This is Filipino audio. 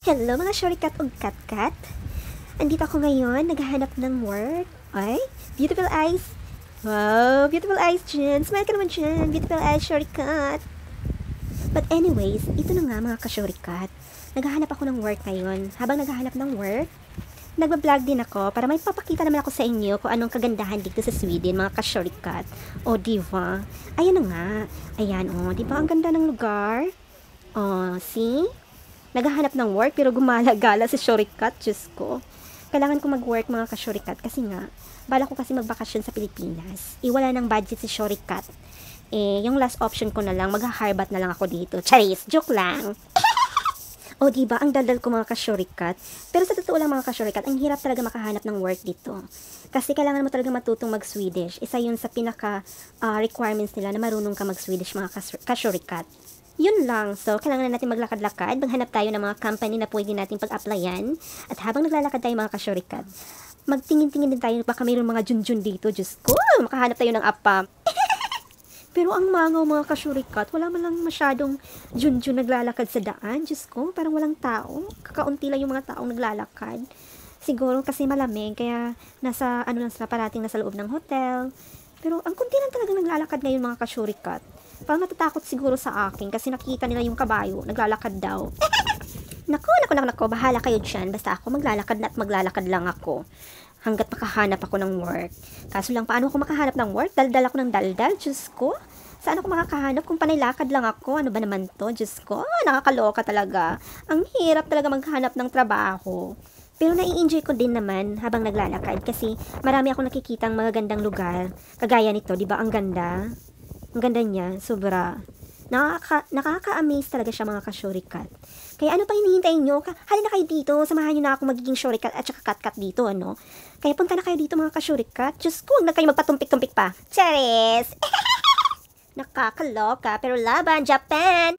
Hello mga shortcut ug katkat. Andito ako ngayon, naghahanap ng work. Ay, beautiful eyes. Wow, beautiful eyes dyan. Smile ka naman dyan. Beautiful eyes, shortcut. But anyways, ito na nga mga ka-shortcut. Naghahanap ako ng work ngayon. Habang naghahanap ng work, nagbablog din ako para may papakita naman ako sa inyo kung anong kagandahan dito sa Sweden, mga ka-shortcut. O, diba? Ayan na nga. Ayan, o. Diba ang ganda ng lugar? O, see? Naghahanap ng work pero gumala-gala si shortcut. Diyos ko. Kailangan ko mag-work mga ka-shortcut kasi nga, bala ko kasi magbakasyon sa Pilipinas. Wala ng budget si shortcut. Yung last option ko na lang, mag-harbat na lang ako dito. Charis, joke lang. O diba, ang daldal ko mga ka-shortcut. Pero sa totoo lang mga ka-shortcut, ang hirap talaga makahanap ng work dito. Kasi kailangan mo talaga matutong mag-Swedish. Isa yun sa pinaka-requirements nila na marunong ka mag-Swedish mga ka-shortcut. Yun lang. So, kailangan na natin maglakad-lakad. Maghanap tayo ng mga company na pwede natin pag-applyan. At habang naglalakad tayo mga ka-shortcut, magtingin-tingin din tayo baka mayroong mga junjun dito. Diyos ko, makahanap tayo ng apa. Pero ang mga ka-shortcut, wala man lang masyadong junjun naglalakad sa daan. Diyos ko, parang walang tao. Kakaunti lang yung mga taong naglalakad. Siguro kasi malamig, kaya nasa, lang sila, parating nasa loob ng hotel. Pero ang kunti lang talagang naglalakad ngayon mga ka-shortcut. Parang natatakot siguro sa akin kasi nakikita nila yung kabayo, naglalakad daw. Nako, bahala kayo dyan. Basta ako maglalakad na at maglalakad lang ako. Hanggat makahanap ako ng work. Kaso lang, paano ako makahanap ng work? Daldal ako ng daldal, Diyos ko. Saan ako makakahanap kung panilakad lang ako? Ano ba naman to, Diyos ko? Nakakaloka talaga. Ang hirap talaga maghanap ng trabaho. Pero nai-enjoy ko din naman habang naglalakad kasi marami akong nakikitang magagandang lugar. Kagaya nito, di ba? Ang ganda. Ang ganda niya, sobra. Nakaka-amaze talaga siya mga ka-shortcut. Kaya ano pa hinihintay nyo? Halina kayo dito, samahan nyo na ako magiging shortcut at saka cut-cut dito, ano? Kaya punta na kayo dito mga ka-shortcut. Diyos ko, huwag na kayo magpatumpik-tumpik pa. Charis! Nakakaloka, pero laban, Japan!